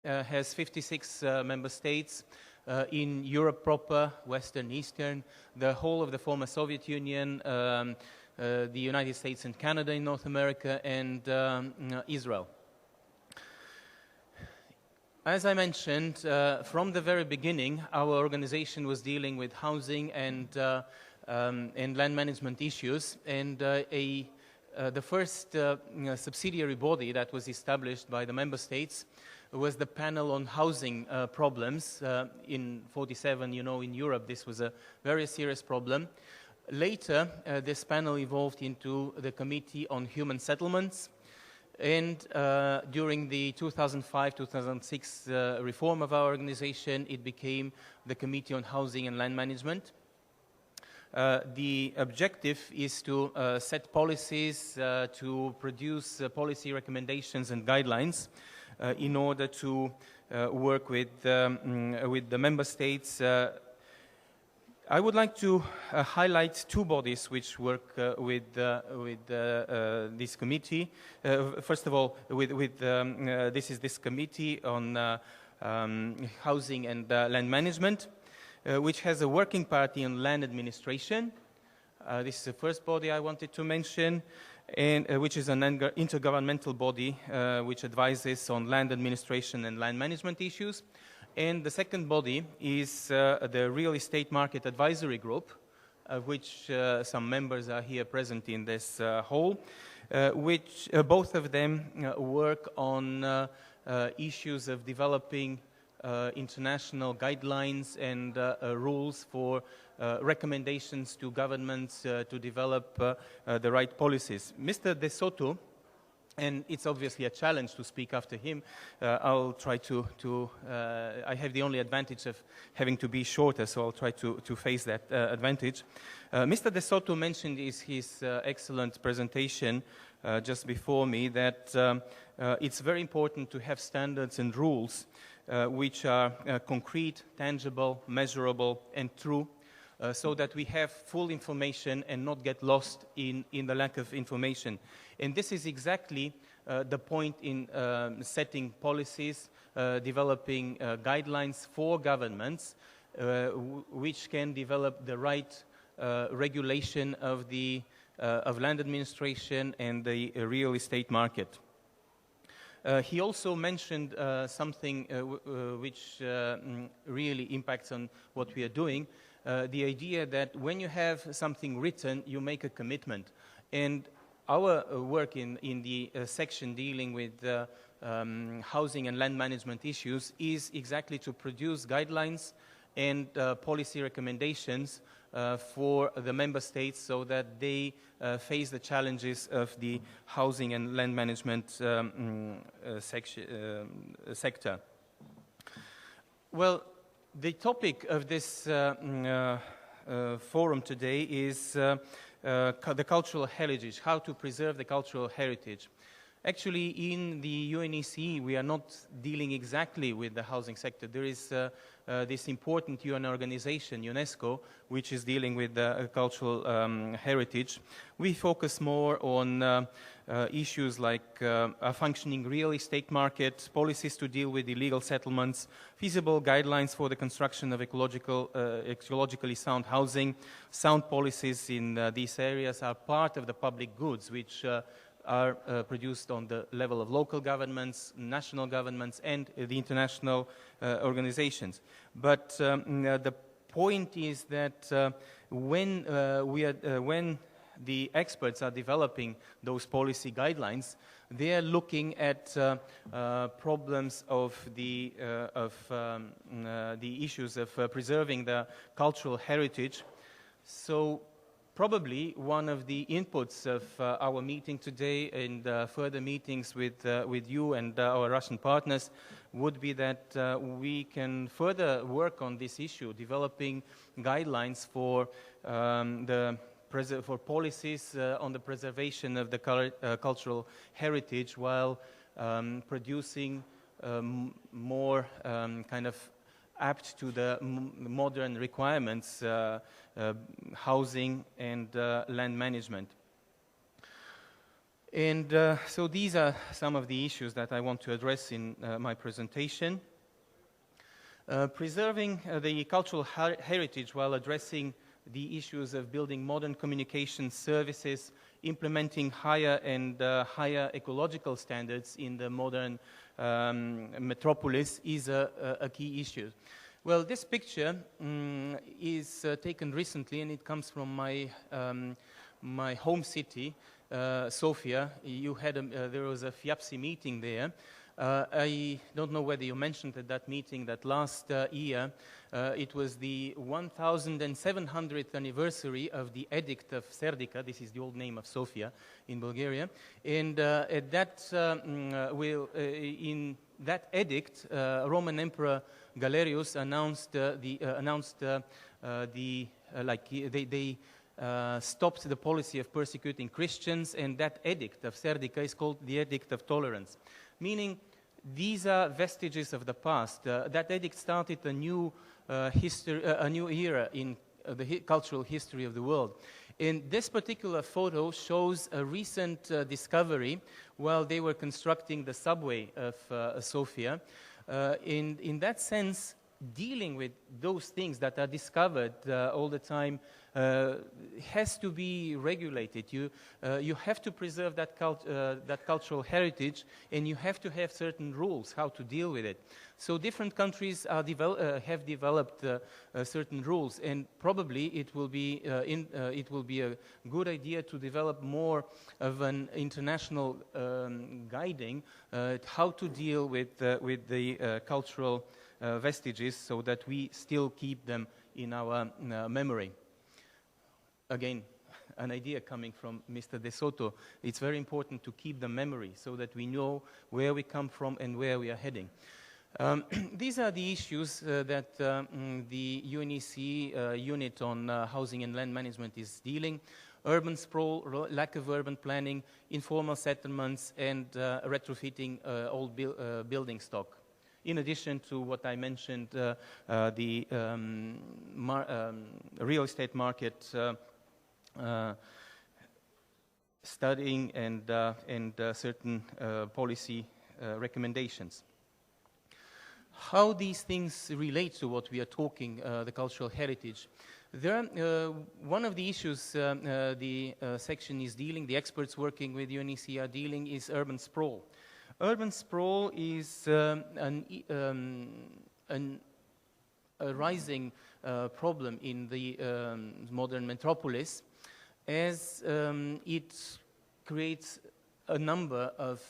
has 56 member states in Europe proper, Western, Eastern, the whole of the former Soviet Union, the United States and Canada in North America, and Israel. As I mentioned, from the very beginning, our organization was dealing with housing and land management issues, and the first subsidiary body that was established by the member states was the panel on housing problems. In 47, you know, in Europe, this was a very serious problem. Later, this panel evolved into the Committee on Human Settlements, and during the 2005-2006 reform of our organization, it became the Committee on Housing and Land Management. The objective is to set policies, to produce policy recommendations and guidelines in order to work with the member states. I would like to highlight two bodies which work with this committee. First of all, this is this committee on housing and land management, which has a working party on land administration. This is the first body I wanted to mention, and which is an intergovernmental body which advises on land administration and land management issues. And the second body is the Real Estate Market Advisory Group, of which some members are here present in this hall, which both of them work on issues of developing international guidelines and rules for recommendations to governments to develop the right policies. Mr. De Soto, and it's obviously a challenge to speak after him. I'll try to I have the only advantage of having to be shorter, so I'll try to face that advantage. Mr. De Soto mentioned in his excellent presentation just before me that it's very important to have standards and rules which are concrete, tangible, measurable, and true, so that we have full information and not get lost in the lack of information. And this is exactly the point in setting policies, developing guidelines for governments, which can develop the right regulation of land administration and the real estate market. He also mentioned something which really impacts on what we are doing, the idea that when you have something written, you make a commitment. And our work in the section dealing with housing and land management issues is exactly to produce guidelines and policy recommendations for the member states so that they face the challenges of the housing and land management sector. Well, the topic of this forum today is the cultural heritage, how to preserve the cultural heritage. Actually, in the UNECE, we are not dealing exactly with the housing sector. There is this important UN organization, UNESCO, which is dealing with cultural heritage. We focus more on issues like a functioning real estate market, policies to deal with illegal settlements, feasible guidelines for the construction of ecologically sound housing. Sound policies in these areas are part of the public goods, which are produced on the level of local governments, national governments, and the international organizations. But the point is that when the experts are developing those policy guidelines, they are looking at problems of the issues of preserving the cultural heritage. So probably one of the inputs of our meeting today and further meetings with you and our Russian partners would be that we can further work on this issue, developing guidelines for policies on the preservation of the cultural heritage while producing more kind of apt to the modern requirements, housing and land management. And so these are some of the issues that I want to address in my presentation. Preserving the cultural heritage while addressing the issues of building modern communication services, implementing higher and higher ecological standards in the modern metropolis is a key issue. Well, this picture is taken recently, and it comes from my, my home city, Sofia. There was a FIABCI meeting there. I don't know whether you mentioned at that meeting that last year it was the 1700th anniversary of the Edict of Serdica. This is the old name of Sofia in Bulgaria. And at that, in that edict, Roman Emperor Galerius announced they stopped the policy of persecuting Christians, and that edict of Serdica is called the Edict of Tolerance, meaning these are vestiges of the past. That edict started a new a new era in the cultural history of the world. And this particular photo shows a recent discovery while they were constructing the subway of Sofia. In that sense, dealing with those things that are discovered all the time has to be regulated. You have to preserve that cultural heritage, and you have to have certain rules how to deal with it. So different countries are have developed certain rules, and probably it will be a good idea to develop more of an international guiding how to deal with the cultural vestiges, so that we still keep them in our memory. Again, an idea coming from Mr. De Soto. It's very important to keep the memory so that we know where we come from and where we are heading. These are the issues that the UNECE unit on housing and land management is dealing. Urban sprawl, lack of urban planning, informal settlements, and retrofitting old building stock. In addition to what I mentioned, the real estate market studying and certain policy recommendations. How these things relate to what we are talking, the cultural heritage. One of the issues the section is dealing, the experts working with UNECE are dealing, is urban sprawl. Urban sprawl is a rising problem in the modern metropolis, as it creates a number of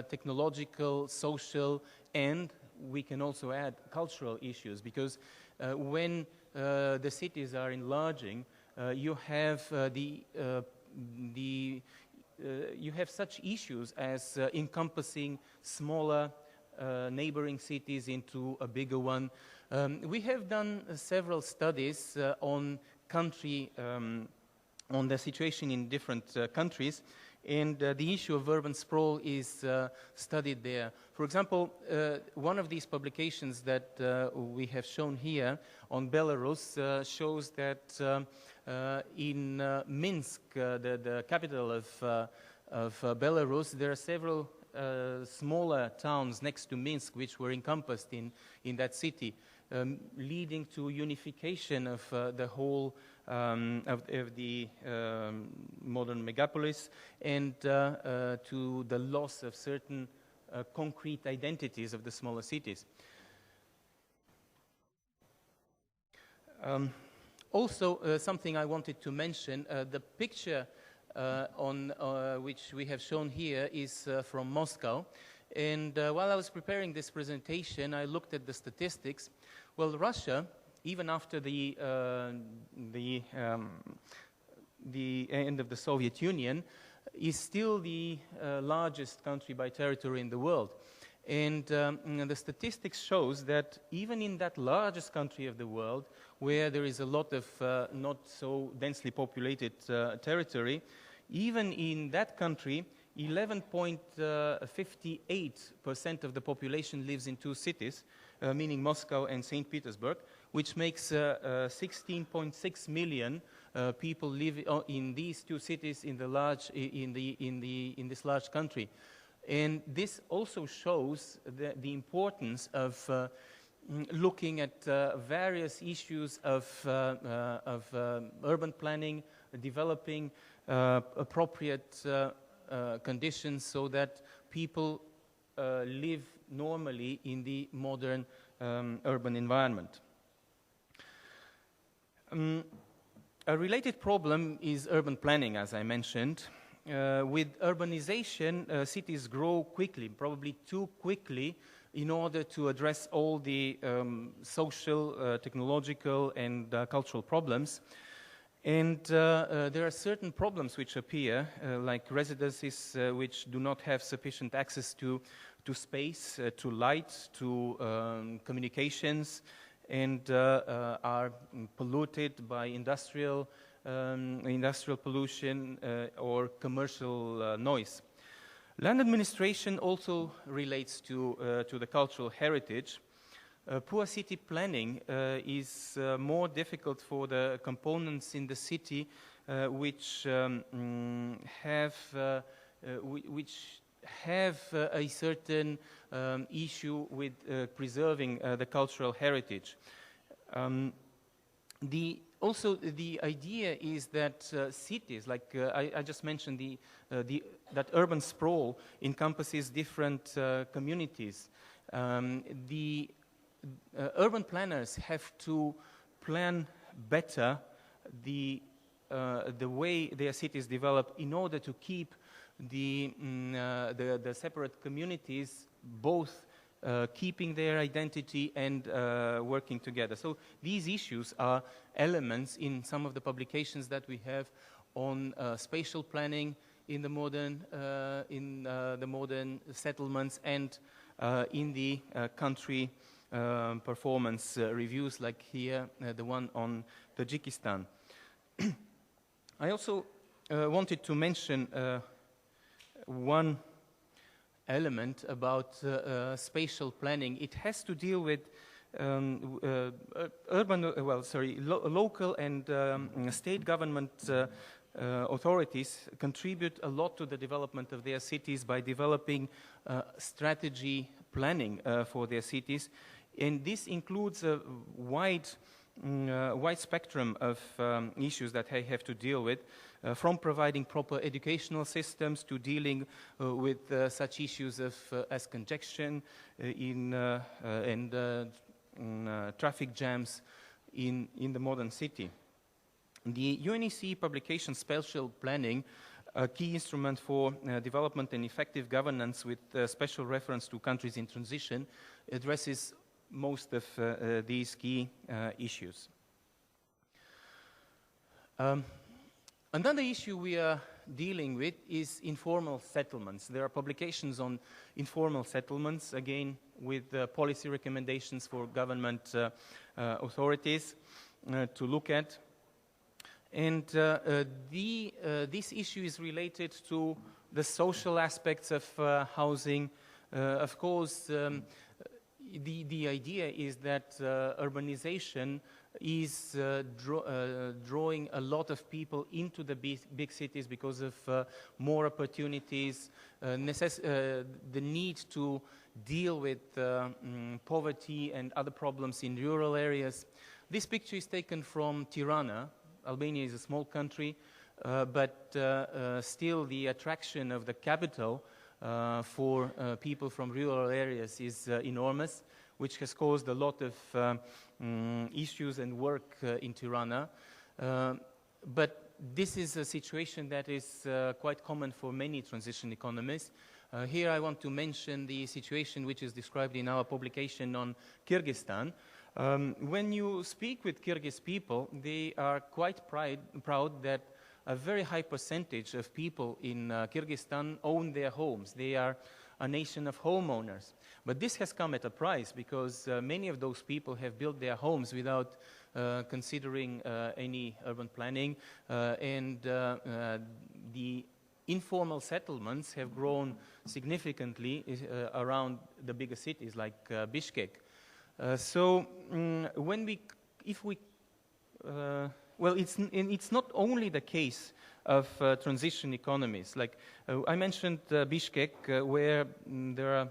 technological, social, and we can also add cultural issues, because when the cities are enlarging, you have you have such issues as encompassing smaller neighboring cities into a bigger one. We have done several studies on the situation in different countries, and the issue of urban sprawl is studied there. For example, one of these publications that we have shown here on Belarus shows that in Minsk, the capital of Belarus, there are several smaller towns next to Minsk which were encompassed in that city, leading to unification of the whole of the modern megapolis, and to the loss of certain concrete identities of the smaller cities. Also, something I wanted to mention, the picture on which we have shown here is from Moscow. And while I was preparing this presentation, I looked at the statistics. Well, Russia, even after the end of the Soviet Union, is still the largest country by territory in the world. And the statistics shows that even in that largest country of the world, where there is a lot of not so densely populated territory, even in that country, 11.58% of the population lives in two cities, meaning Moscow and St. Petersburg, which makes 16.6 million people live in these two cities in the large in this large country, and this also shows the importance of looking at various issues of urban planning, developing appropriate conditions so that people live normally in the modern urban environment. A related problem is urban planning, as I mentioned. With urbanization, cities grow quickly, probably too quickly, in order to address all the social, technological, and cultural problems. And there are certain problems which appear, like residences which do not have sufficient access to space, to light, to communications, and are polluted by industrial pollution or commercial noise. Land administration also relates to the cultural heritage. Poor city planning is more difficult for the components in the city which have a certain issue with preserving the cultural heritage. Also, the idea is that cities, like I just mentioned, that urban sprawl encompasses different communities. Urban planners have to plan better the way their cities develop in order to keep the separate communities both keeping their identity and working together. So these issues are elements in some of the publications that we have on spatial planning in the modern settlements and in the country performance reviews, like here the one on Tajikistan. I also wanted to mention one element about spatial planning. It has to deal with local and state government authorities contribute a lot to the development of their cities by developing strategy planning for their cities, and this includes a wide spectrum of issues that they have to deal with, from providing proper educational systems to dealing with such issues as congestion and traffic jams in the modern city. The UNECE publication Spatial Planning, a key instrument for development and effective governance with special reference to countries in transition, addresses most of these key issues. Another issue we are dealing with is informal settlements. There are publications on informal settlements, again with policy recommendations for government authorities to look at. And this issue is related to the social aspects of housing. Of course, the idea is that urbanization is drawing a lot of people into the big cities because of more opportunities, the need to deal with poverty and other problems in rural areas. This picture is taken from Tirana. Albania is a small country, but still the attraction of the capital for people from rural areas is enormous, which has caused a lot of issues and work in Tirana. But this is a situation that is quite common for many transition economies. Here I want to mention the situation which is described in our publication on Kyrgyzstan. When you speak with Kyrgyz people, they are quite proud that a very high percentage of people in Kyrgyzstan own their homes. They are a nation of homeowners. But this has come at a price, because many of those people have built their homes without considering any urban planning, and the informal settlements have grown significantly around the bigger cities like Bishkek. Well, it's not only the case of transition economies. Like I mentioned Bishkek, where there are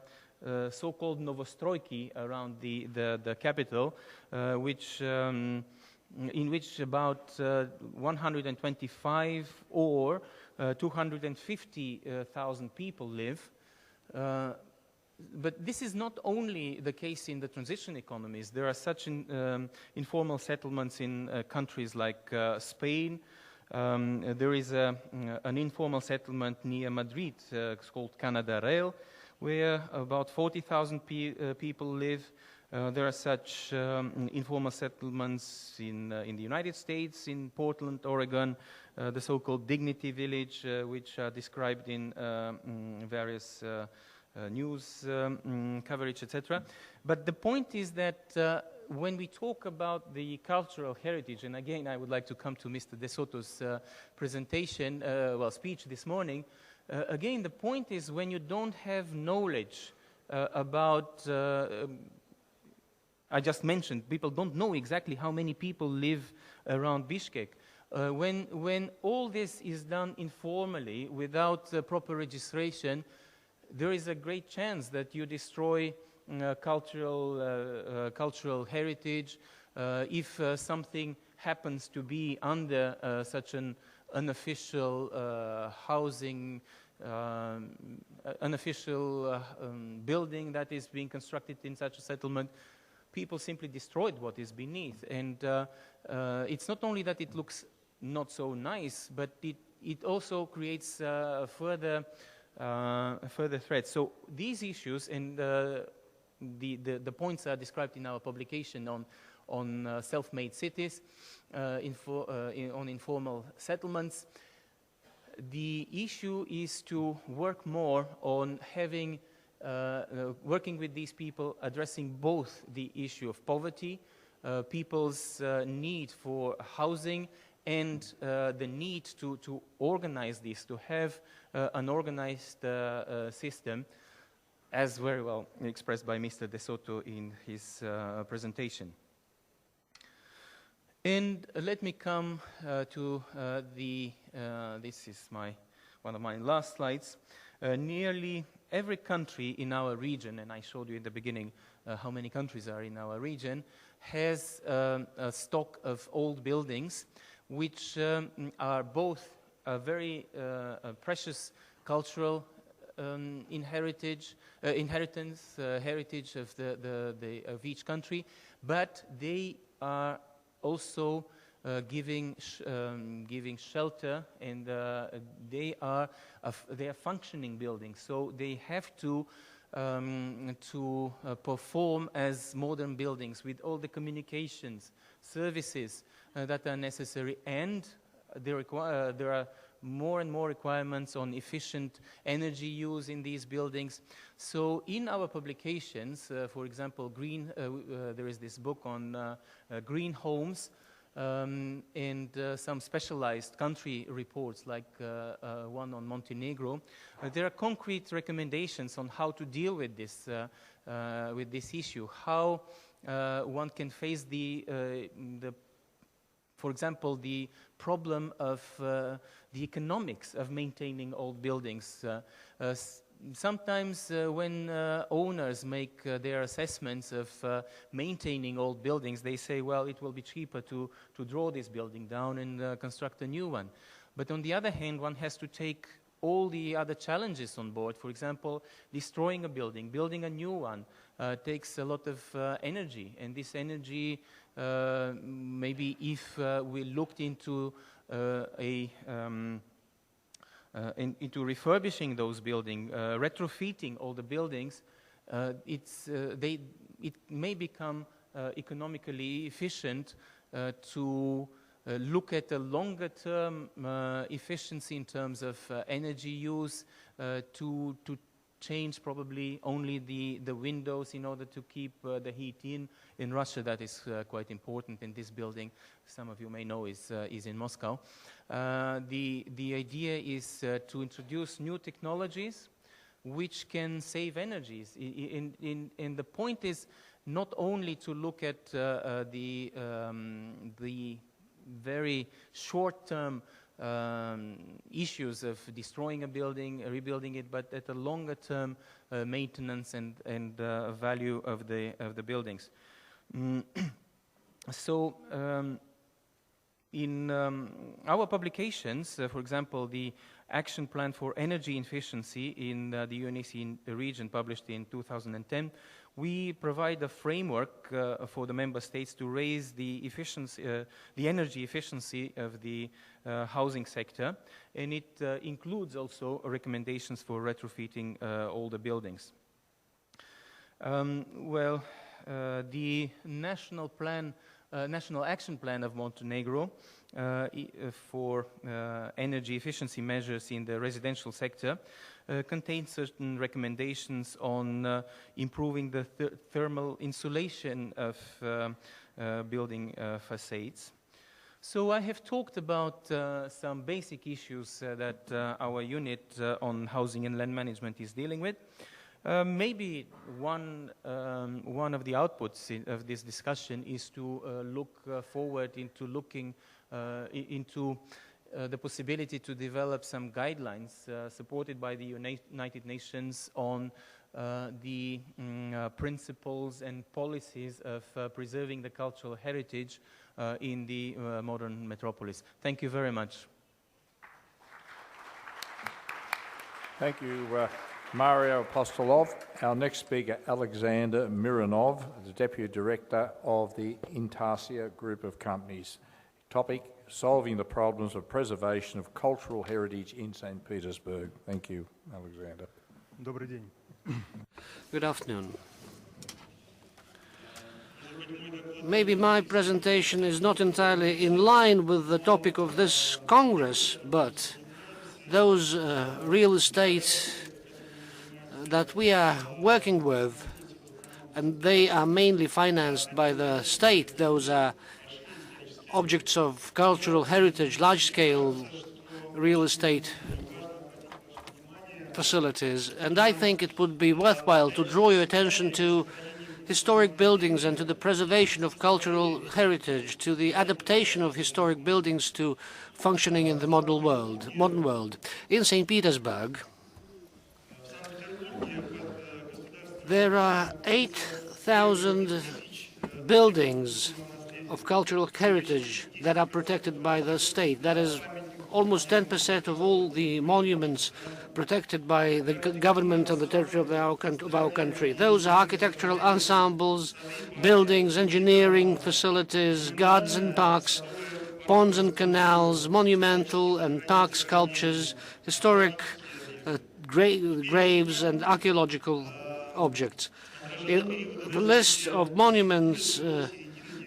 so-called novostroyki around the capital, in which about 125 or 250,000 people live. But this is not only the case in the transition economies. There are such informal settlements in countries like Spain. There is an informal settlement near Madrid, it's called Canada Rail, where about 40,000 people live. There are such informal settlements in the United States, in Portland, Oregon, the so-called Dignity Village, which are described in various news coverage, etc. But the point is that when we talk about the cultural heritage, and again I would like to come to Mr. De Soto's presentation, speech this morning, again the point is when you don't have knowledge about, I just mentioned, people don't know exactly how many people live around Bishkek. When all this is done informally, without proper registration, there is a great chance that you destroy cultural heritage. If something happens to be under such an unofficial housing, unofficial building that is being constructed in such a settlement, people simply destroyed what is beneath. And it's not only that it looks not so nice, but it also creates further threats. So these issues and the points are described in our publication on self-made cities, on informal settlements. The issue is to work more on working with these people, addressing both the issue of poverty, people's need for housing, and the need to organize this, to have an organized system, as very well expressed by Mr. De Soto in his presentation. And let me come to this is one of my last slides. Nearly every country in our region, and I showed you in the beginning how many countries are in our region, has a stock of old buildings which are both a very precious cultural heritage of of each country, but they are also giving shelter, and they are functioning buildings, so they have to perform as modern buildings with all the communications, services that are necessary, and there are more and more requirements on efficient energy use in these buildings. So in our publications, for example, there is this book on green homes, and some specialized country reports, like one on Montenegro. There are concrete recommendations on how to deal with this issue, how one can face for example, the problem of the economics of maintaining old buildings. Sometimes when owners make their assessments of maintaining old buildings, they say, well, it will be cheaper to draw this building down and construct a new one. But on the other hand, one has to take all the other challenges on board. For example, destroying a building, building a new one, takes a lot of energy, and this energy, maybe if we looked into into refurbishing those buildings, retrofitting all the buildings, it may become economically efficient to look at a longer-term efficiency in terms of energy use, to change probably only the windows in order to keep the heat in. In Russia, that is quite important. In this building, some of you may know, is in Moscow. The idea is to introduce new technologies which can save energies. And the point is not only to look at the very short-term issues of destroying a building, rebuilding it, but at a longer-term maintenance and value of the buildings. So in our publications, for example, the Action Plan for Energy Efficiency in the UNECE region, published in 2010, we provide a framework for the member states to raise the efficiency, the energy efficiency of the housing sector, and it includes also recommendations for retrofitting older buildings. The national plan. National Action Plan of Montenegro for energy efficiency measures in the residential sector contains certain recommendations on improving the thermal insulation of building facades. So I have talked about some basic issues that our unit on housing and land management is dealing with. Maybe one of the outputs of this discussion is to look forward into looking into the possibility to develop some guidelines supported by the United Nations on the principles and policies of preserving the cultural heritage in the modern metropolis. Thank you very much. Thank you, Mario Apostolov. Our next speaker, Alexander Mironov, the Deputy Director of the INTARSIA Group of Companies. Topic, solving the problems of preservation of cultural heritage in St. Petersburg. Thank you, Alexander. Добрый день. Good afternoon. Maybe my presentation is not entirely in line with the topic of this Congress, but those real estate that we are working with, and they are mainly financed by the state. Those are objects of cultural heritage, large-scale real estate facilities. And I think it would be worthwhile to draw your attention to historic buildings and to the preservation of cultural heritage, to the adaptation of historic buildings to functioning in the modern world. In St. Petersburg, there are 8,000 buildings of cultural heritage that are protected by the state. That is almost 10% of all the monuments protected by the government on the territory of our country. Those are architectural ensembles, buildings, engineering facilities, gardens and parks, ponds and canals, monumental and park sculptures, historic graves and archaeological objects. The list of monuments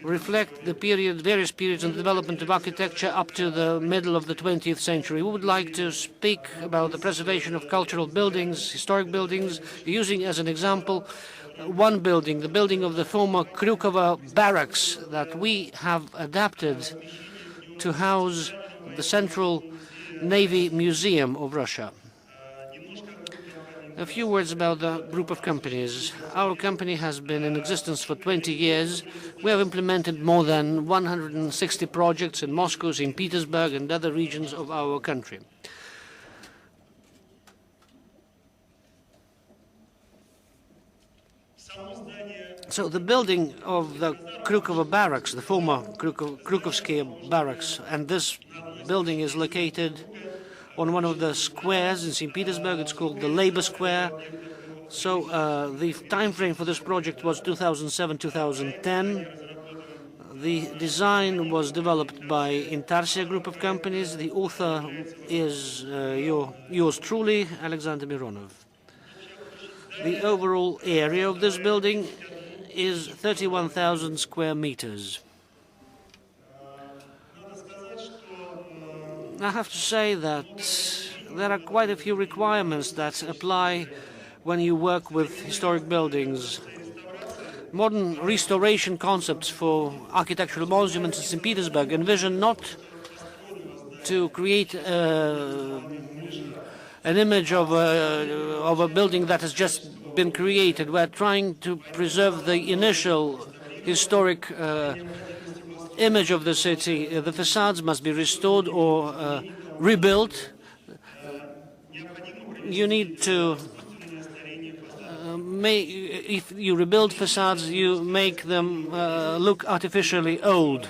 reflect the various periods in the development of architecture up to the middle of the 20th century. We would like to speak about the preservation of cultural buildings, historic buildings, using as an example one building, the building of the former Kryukovo barracks that we have adapted to house the Central Navy Museum of Russia. A few words about the group of companies. Our company has been in existence for 20 years. We have implemented more than 160 projects in Moscow, St. Petersburg, and other regions of our country. So the building of the Kryukovo barracks, the former Kryukovsky barracks, and this building is located on one of the squares in St. Petersburg. It's called the Labor Square. So the time frame for this project was 2007-2010. The design was developed by INTARSIA Group of Companies. The author is yours truly, Alexander Mironov. The overall area of this building is 31,000 square meters. I have to say that there are quite a few requirements that apply when you work with historic buildings. Modern restoration concepts for architectural monuments in St. Petersburg envision not to create an image of a building that has just been created. We're trying to preserve the initial historic image of the city. The facades must be restored or rebuilt. You need to if you rebuild facades, you make them look artificially old.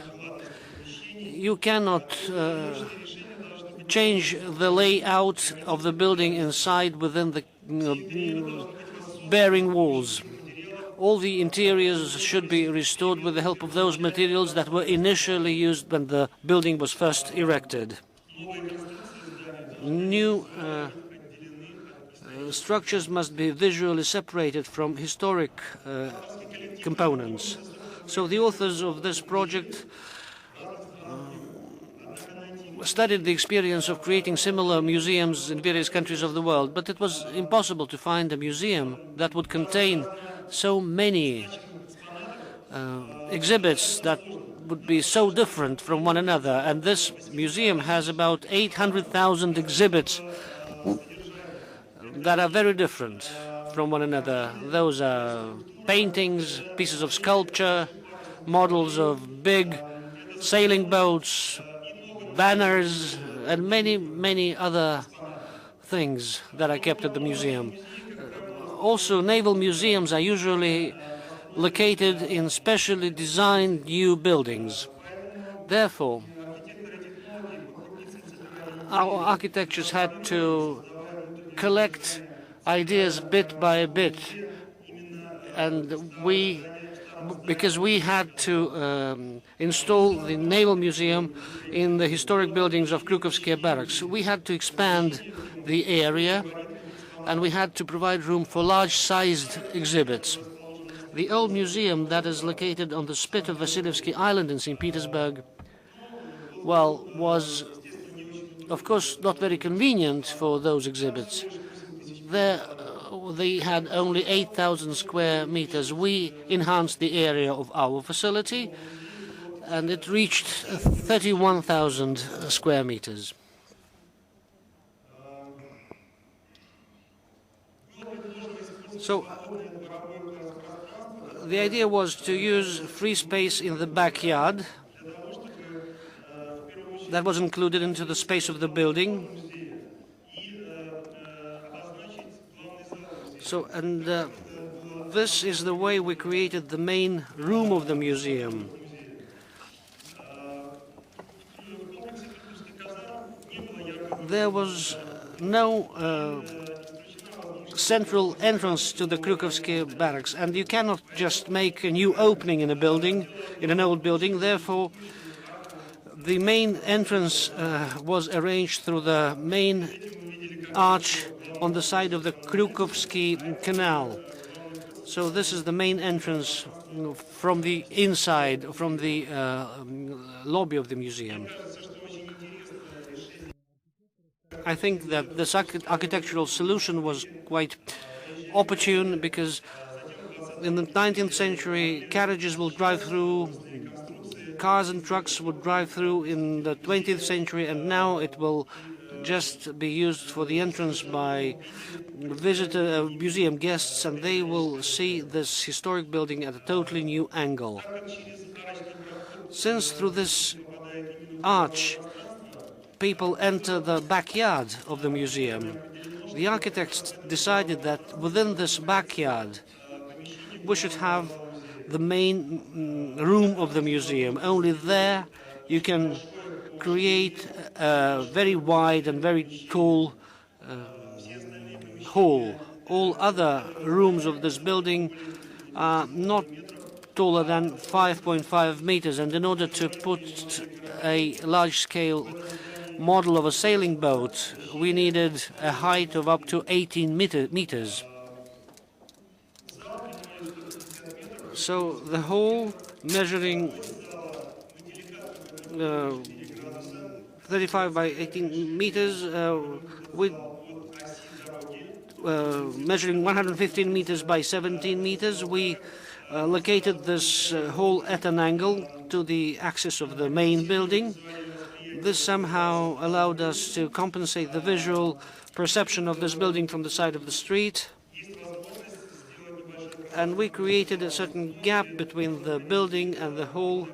You cannot change the layout of the building inside within the bearing walls. All the interiors should be restored with the help of those materials that were initially used when the building was first erected. New structures must be visually separated from historic components. So the authors of this project studied the experience of creating similar museums in various countries of the world, but it was impossible to find a museum that would contain so many exhibits that would be so different from one another. And this museum has about 800,000 exhibits that are very different from one another. Those are paintings, pieces of sculpture, models of big sailing boats, banners, and many, many other things that are kept at the museum. Also, naval museums are usually located in specially designed new buildings. Therefore, our architects had to collect ideas bit by bit, and because we had to install the Naval Museum in the historic buildings of Krukovsky Barracks. We had to expand the area, and we had to provide room for large-sized exhibits. The old museum that is located on the spit of Vasilievsky Island in St. Petersburg, well, was, of course, not very convenient for those exhibits. They had only 8,000 square meters. We enhanced the area of our facility, and it reached 31,000 square meters. So the idea was to use free space in the backyard that was included into the space of the building. So, and this is the way we created the main room of the museum. There was no central entrance to the Krukovsky Barracks, and you cannot just make a new opening in a building, in an old building. Therefore, the main entrance was arranged through the main arch on the side of the Krukovsky Canal. So this is the main entrance from the inside, from the lobby of the museum. I think that this architectural solution was quite opportune, because in the 19th century, carriages will drive through, cars and trucks would drive through in the 20th century, and now it will just be used for the entrance by museum guests, and they will see this historic building at a totally new angle. Since through this arch people enter the backyard of the museum, the architects decided that within this backyard we should have the main room of the museum. Only there you can create a very wide and very tall hall. All other rooms of this building are not taller than 5.5 meters, and in order to put a large-scale model of a sailing boat, we needed a height of up to 18 meters. So the hall, measuring 35 by 18 meters, with measuring 115 meters by 17 meters, we located this hall at an angle to the axis of the main building. This somehow allowed us to compensate the visual perception of this building from the side of the street. And we created a certain gap between the building and the hall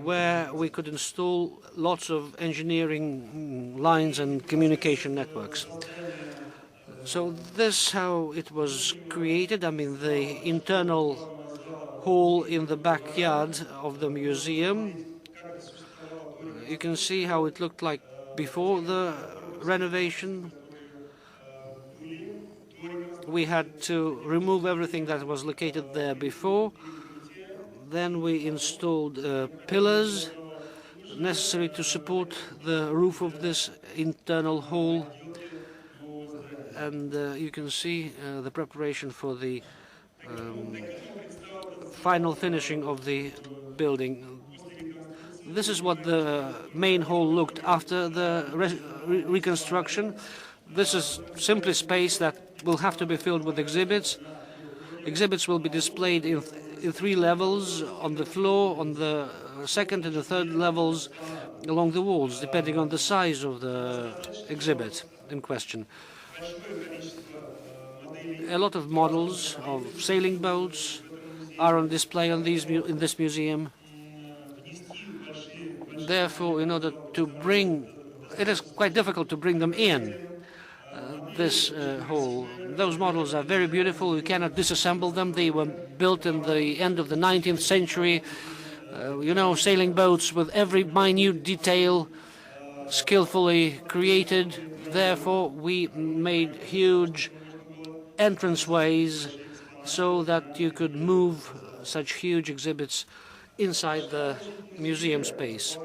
where we could install lots of engineering lines and communication networks. So this is how it was created. I mean, the internal hall in the backyard of the museum. You can see how it looked like before the renovation. We had to remove everything that was located there before. Then we installed pillars necessary to support the roof of this internal hall. And you can see the preparation for the final finishing of the building. This is what the main hall looked after the reconstruction. This is simply space that will have to be filled with exhibits. Exhibits will be displayed in 3 levels, on the floor, on the second and the third levels, along the walls, depending on the size of the exhibit in question. A lot of models of sailing boats are on display in this museum. Therefore, in order to bring, it is quite difficult to bring them in this hall. Those models are very beautiful. You cannot disassemble them. They were built in the end of the 19th century. You know, sailing boats with every minute detail skillfully created. Therefore, we made huge entranceways so that you could move such huge exhibits inside the museum space.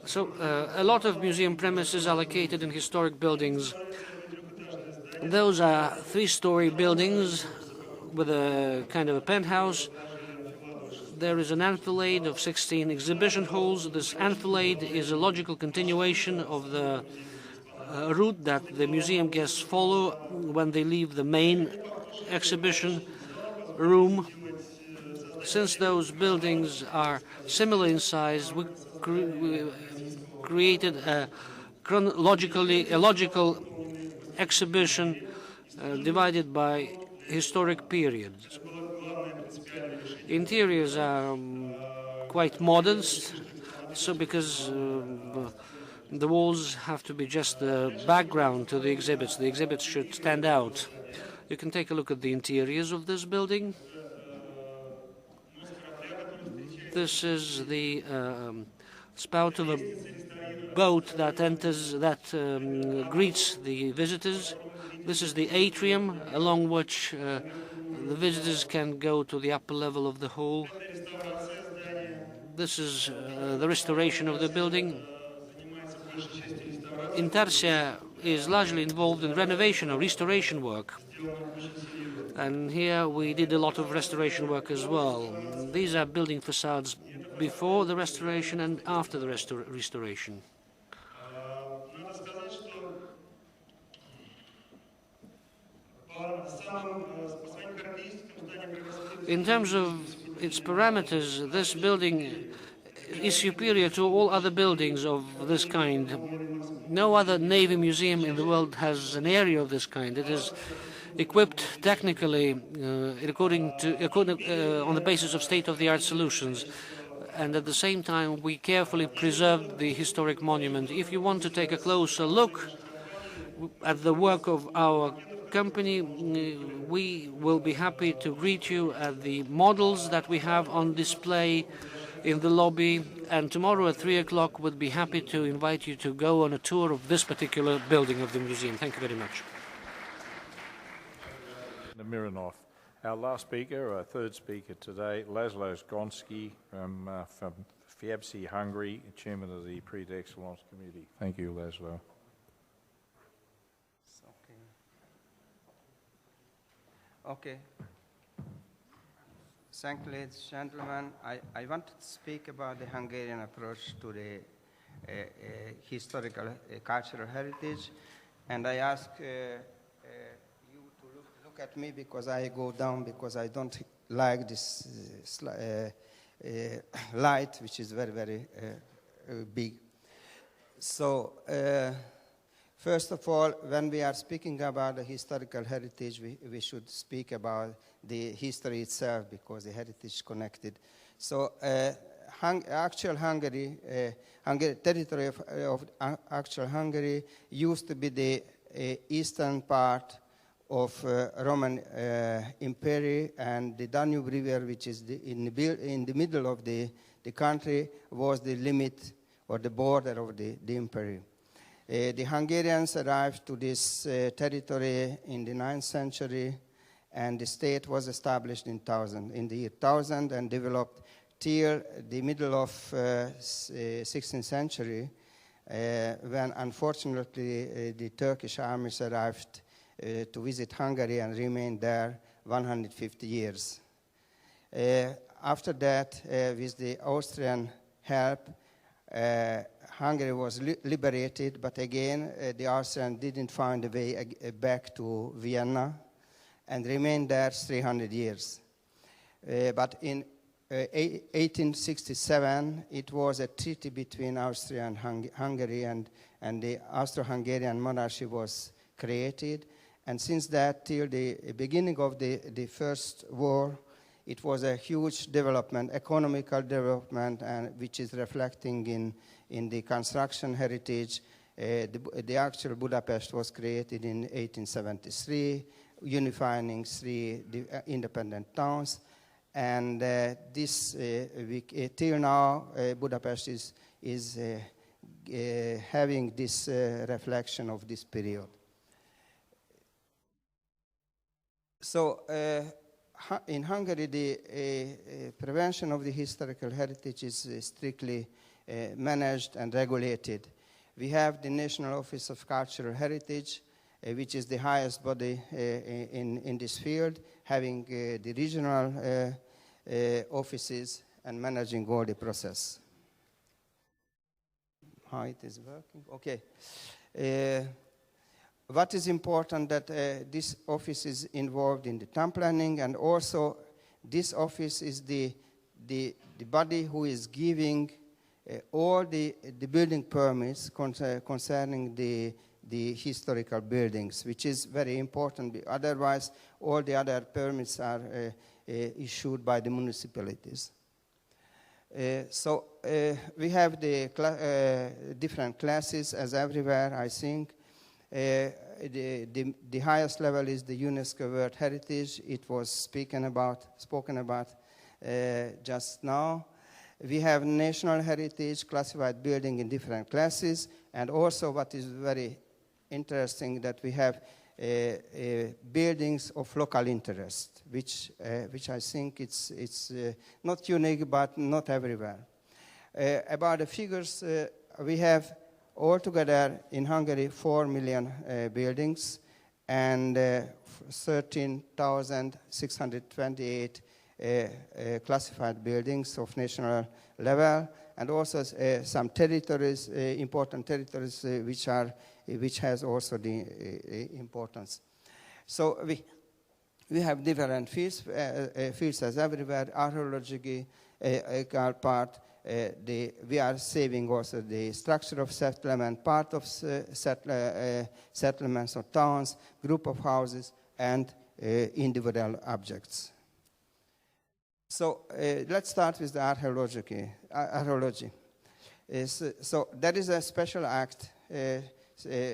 So a lot of museum premises are located in historic buildings. Those are 3-story buildings with a kind of a penthouse. There is an enfilade of 16 exhibition halls. This enfilade is a logical continuation of the route that the museum guests follow when they leave the main exhibition room. Since those buildings are similar in size, we created a logical exhibition divided by historic periods. Interiors are quite modest, so because the walls have to be just the background to the exhibits. The exhibits should stand out. You can take a look at the interiors of this building. This is the spout of a boat that enters, greets the visitors. This is the atrium along which the visitors can go to the upper level of the hall. This is the restoration of the building. INTARSIA is largely involved in renovation or restoration work. And here we did a lot of restoration work as well. These are building facades before the restoration and after the restoration. In terms of its parameters, this building is superior to all other buildings of this kind. No other Navy museum in the world has an area of this kind. It is equipped technically on the basis of state-of-the-art solutions. And at the same time, we carefully preserved the historic monument. If you want to take a closer look at the work of our company, we will be happy to greet you at the models that we have on display in the lobby. And tomorrow at 3 o'clock, we'll be happy to invite you to go on a tour of this particular building of the museum. Thank you very much. Mironov. Our last speaker, our third speaker today, Laszlo Gonczi from FIABCI Hungary, chairman of the Prix d'Excellence Committee. Thank you, Laszlo. Okay. Thank you, ladies and gentlemen. I want to speak about the Hungarian approach to the historical cultural heritage, and I ask you to look at me because I go down because I don't like this light, which is very, very big. So, first of all, when we are speaking about the historical heritage, we should speak about the history itself because the heritage is connected. So actual Hungary, territory of actual Hungary used to be the eastern part of Roman Empire, and the Danube River, which is in the middle of the country, was the limit or the border of the empire. The Hungarians arrived to this territory in the 9th century, and the state was established in the year 1000 and developed till the middle of 16th century, when unfortunately the Turkish armies arrived to visit Hungary and remained there 150 years. After that, with the Austrian help, Hungary was liberated, but again, the Austrians didn't find a way back to Vienna and remained there 300 years. But in 1867, it was a treaty between Austria and Hungary, and the Austro-Hungarian monarchy was created. And since that, till the beginning of the First War, it was a huge development, economical development, and which is reflecting in the construction heritage. The actual Budapest was created in 1873, unifying 3 independent towns. And till now, Budapest is having this reflection of this period. So in Hungary, the prevention of the historical heritage is strictly managed and regulated. We have the National Office of Cultural Heritage, which is the highest body in this field, having the regional offices and managing all the process. How it is working? Okay. What is important that this office is involved in the town planning, and also this office is the body who is giving all the building permits concerning the historical buildings, which is very important. Otherwise, all the other permits are issued by the municipalities. So we have the different classes as everywhere, I think. The highest level is the UNESCO World Heritage. It was spoken about just now. We have national heritage, classified building in different classes, and also what is very interesting that we have buildings of local interest, which I think it's not unique, but not everywhere. About the figures, we have altogether in Hungary 4 million buildings and 13,628 classified buildings of national level, and also some territories, important territories, which has also the importance. So we have different fields as everywhere. Archaeology, part. We are saving also the structure of settlement, part of settlements or towns, group of houses, and individual objects. So let's start with the archaeology. So there is a special act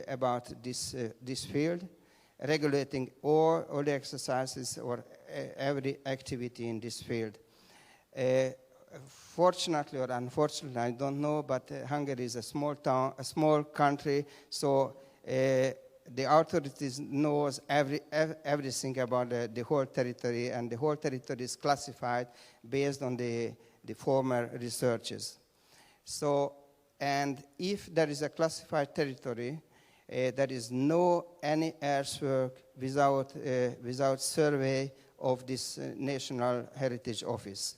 about this field, regulating all the exercises or every activity in this field. Fortunately or unfortunately, I don't know, but Hungary is a small country, so the authorities knows everything about the whole territory, and the whole territory is classified based on the former researches. So, and if there is a classified territory, there is no any earthwork without survey of this National Heritage Office.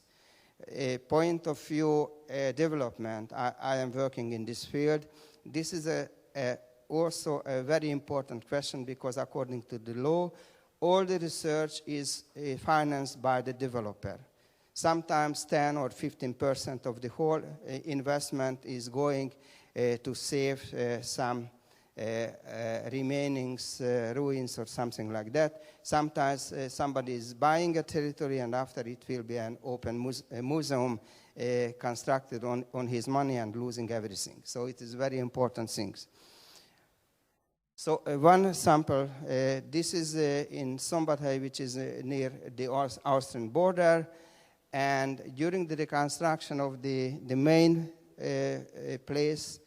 Point of view development, I am working in this field. This is also a very important question, because according to the law, all the research is financed by the developer. Sometimes 10 or 15% of the whole investment is going to save some remainings, ruins or something like that. Sometimes somebody is buying a territory and after it will be an open museum constructed on his money and losing everything. So it is very important things. So one sample, this is in Szombathely, which is near the Austrian border. And during the reconstruction of the main place,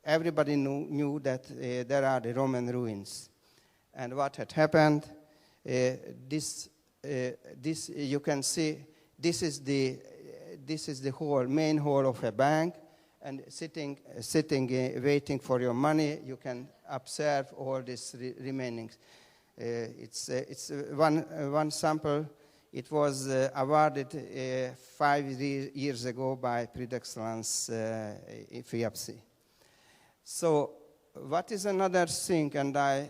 everybody knew that there are the Roman ruins. And what had happened, this you can see, this is the main hall of a bank. And sitting waiting for your money, you can observe all these remainings. It's one sample. It was awarded 5 years ago by Prix d'Excellence FIABCI. So what is another thing, and I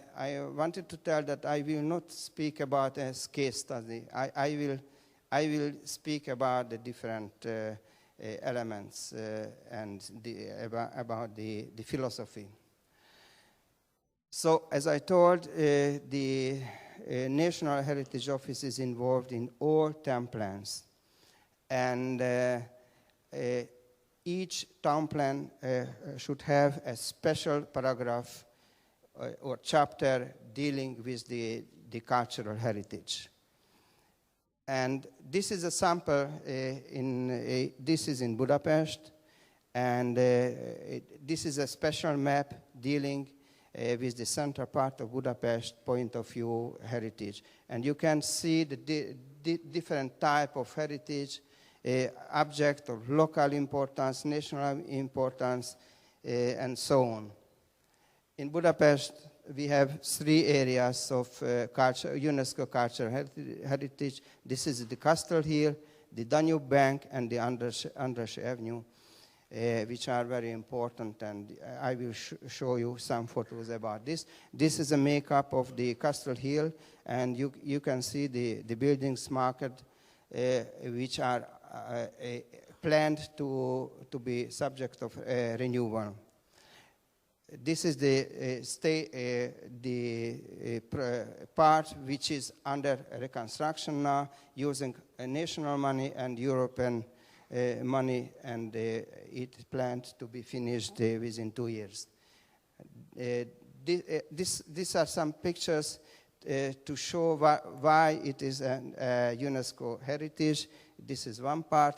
wanted to tell that I will not speak about a case study. I will speak about the different elements and about the philosophy. So as I told, the National Heritage Office is involved in all town plans. And each town plan should have a special paragraph or chapter dealing with the cultural heritage. And this is a sample, this is in Budapest, and this is a special map dealing with the central part of Budapest point of view heritage. And you can see the different type of heritage, object of local importance, national importance, and so on. In Budapest, we have 3 areas of UNESCO cultural heritage. This is the Castle Hill, the Danube Bank, and the Andrássy Avenue, which are very important, and I will show you some photos about this. This is a makeup of the Castle Hill, and you can see the buildings marked, which are planned to be subject of renewal. This is the part which is under reconstruction now, using national money and European money, and it planned to be finished within 2 years. These are some pictures to show why it is a UNESCO heritage. This is one part.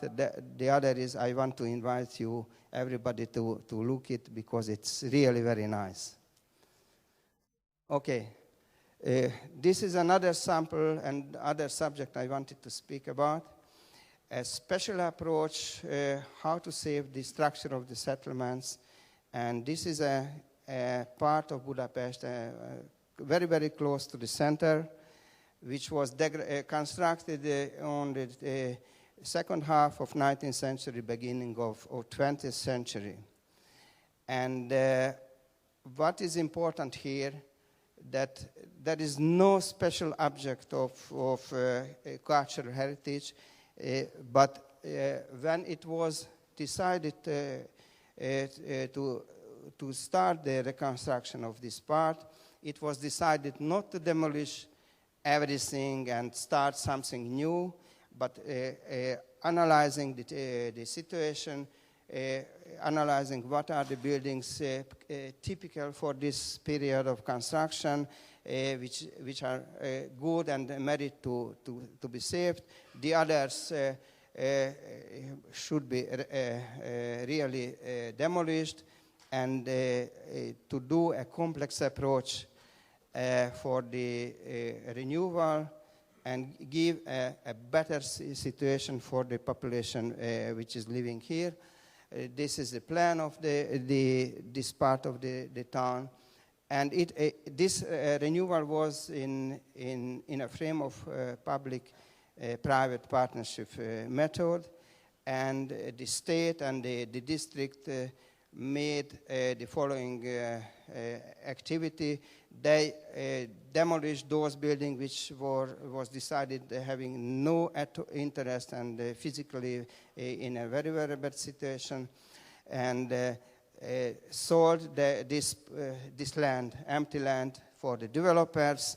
The other is I want to invite you, everybody, to look it because it's really very nice. Okay. This is another sample and other subject I wanted to speak about. A special approach, how to save the structure of the settlements. And this is a part of Budapest, very, very close to the center, which was constructed on the second half of 19th century, beginning of 20th century. And what is important here, that there is no special object of cultural heritage, but when it was decided to start the reconstruction of this part, it was decided not to demolish everything and start something new, but analyzing the situation, analyzing what are the buildings typical for this period of construction, which are good and merit to be saved. The others should be really demolished, and to do a complex approach for the renewal and give a better situation for the population which is living here. This is the plan of this part of the town. And this renewal was in a frame of public-private partnership method, and the state and the district made the following activity. They demolished those buildings which was decided having no interest and physically in a very, very bad situation. And sold this land, empty land, for the developers,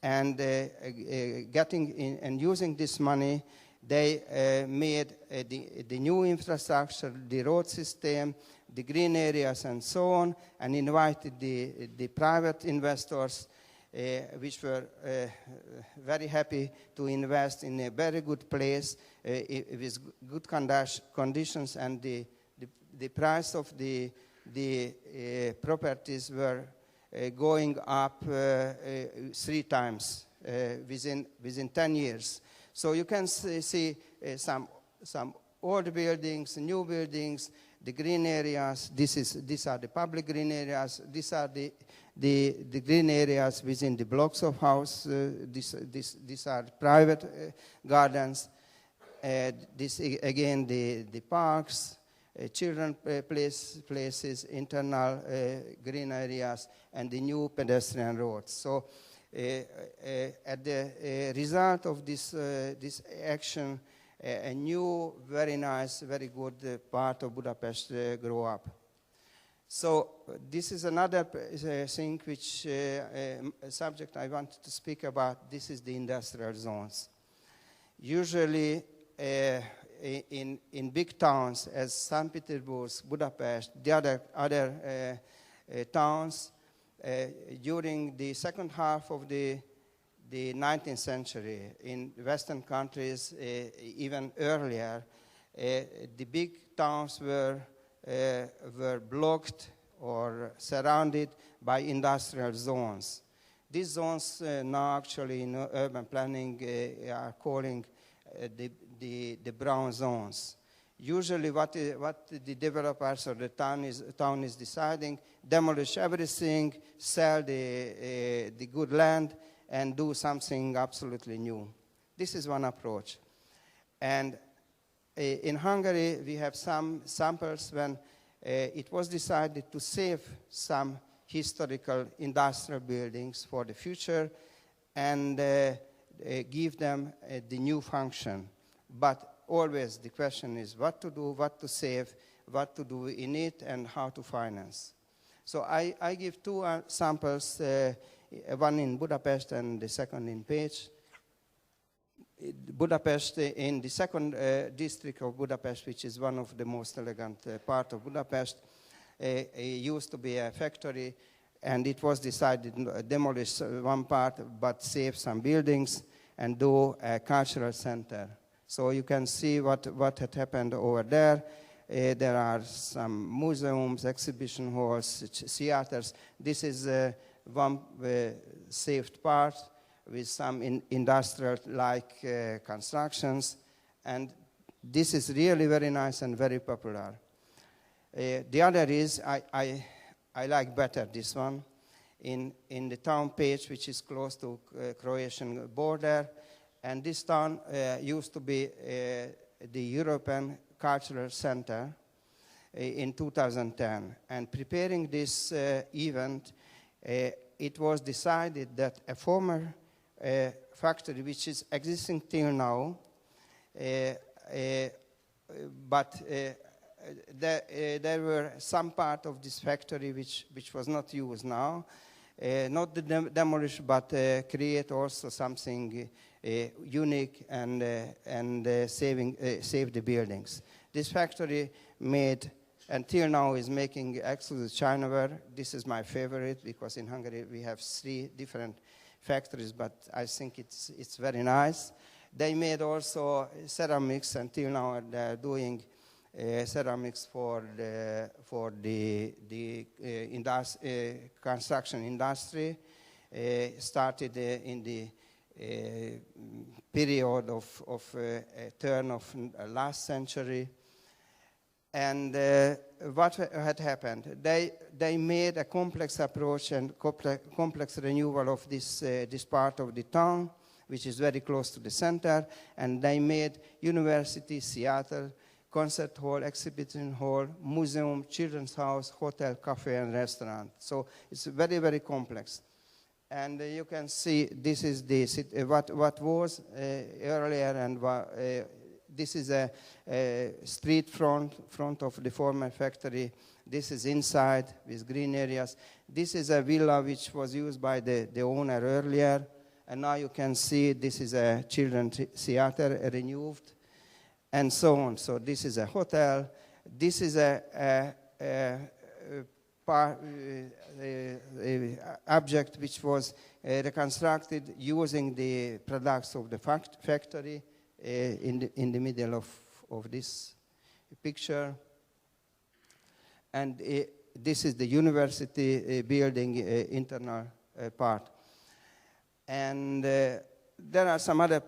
and getting in and using this money, they made the new infrastructure, the road system, the green areas, and so on, and invited the private investors, which were very happy to invest in a very good place with good conditions, and the price of the properties were going up 3 times within 10 years. So you can see some old buildings, new buildings, the green areas. These are the public green areas. These are the green areas within the blocks of house. These are private gardens. This again the parks, children places, internal green areas, and the new pedestrian roads. So at the result of this action, a new, very nice, very good part of Budapest grew up. So this is another thing which subject I wanted to speak about. This is the industrial zones. Usually in big towns as St. Petersburg, Budapest, the other towns, during the second half of the 19th century, in Western countries even earlier, the big towns were blocked or surrounded by industrial zones. These zones now actually in urban planning are calling the brown zones. Usually what the developers or the town is deciding, demolish everything, sell the good land, and do something absolutely new. This is one approach. And in Hungary, we have some samples when it was decided to save some historical industrial buildings for the future and give them the new function. But always the question is what to do, what to save, what to do in it, and how to finance. So I give 2 samples, one in Budapest and the second in Pécs. Budapest, in the second district of Budapest, which is one of the most elegant part of Budapest, used to be a factory, and it was decided to demolish one part but save some buildings and do a cultural center. So you can see what had happened over there. There are some museums, exhibition halls, theaters. This is one saved part with some industrial-like constructions. And this is really very nice and very popular. The other is, I like better this one. In the town Pécs, which is close to Croatian border. And this town used to be the European Cultural Center in 2010. And preparing this event, it was decided that a former factory, which is existing till now, but there were some part of this factory which was not used now, not demolished, but create also something unique and save the buildings. This factory made, until now, is making exclusive chinaware. This is my favorite because in Hungary we have 3 different factories, but I think it's very nice. They made also ceramics. Until now they're doing ceramics for the construction industry. Started in the period of turn of last century. And what had happened? They made a complex approach and complex renewal of this part of the town, which is very close to the center. And they made university, theater, concert hall, exhibition hall, museum, children's house, hotel, cafe, and restaurant. So it's very, very complex. And you can see this is what was earlier, and this is a street front of the former factory. This is inside with green areas. This is a villa which was used by the owner earlier. And now you can see this is a children's theater, renewed, and so on. So this is a hotel. This is a object which was reconstructed using the products of the factory in the middle of this picture. And this is the university building internal part. And there are some other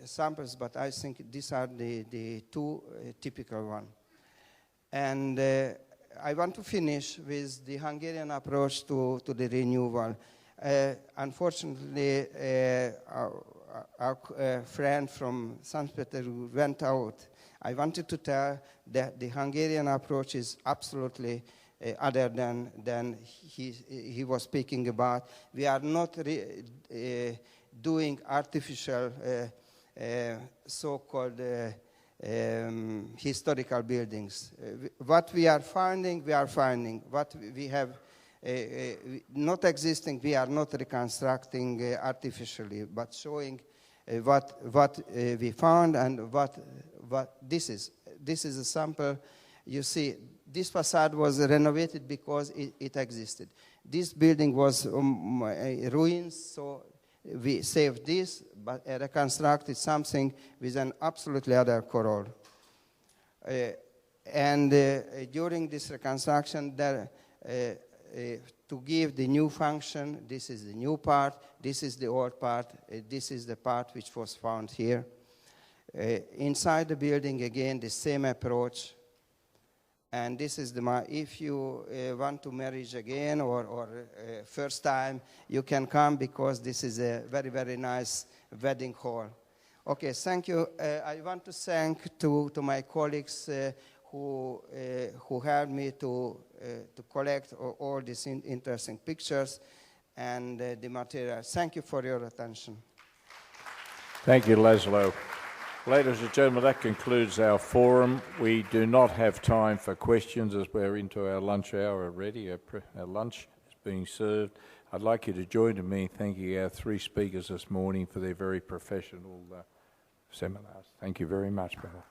samples, but I think these are the two typical ones. And I want to finish with the Hungarian approach to the renewal. Unfortunately, our friend from St. Petersburg went out. I wanted to tell that the Hungarian approach is absolutely other than he was speaking about. We are not doing artificial so-called historical buildings. What we are finding, we are finding. What we have not existing, we are not reconstructing artificially, but showing what we found and what this is. This is a sample. You see, this facade was renovated because it existed. This building was ruins, so we saved this, but reconstructed something with an absolutely other color. During this reconstruction, to give the new function, this is the new part, this is the old part, this is the part which was found here. Inside the building, again, the same approach. And this is if you want to marry again or first time, you can come because this is a very, very nice wedding hall. Okay, thank you. I want to thank to my colleagues who helped me to collect all these interesting pictures and the material. Thank you for your attention. Thank you, Laszlo. Ladies and gentlemen, that concludes our forum. We do not have time for questions as we're into our lunch hour already. Our lunch is being served. I'd like you to join me in thanking our three speakers this morning for their very professional seminars. Thank you very much, brother.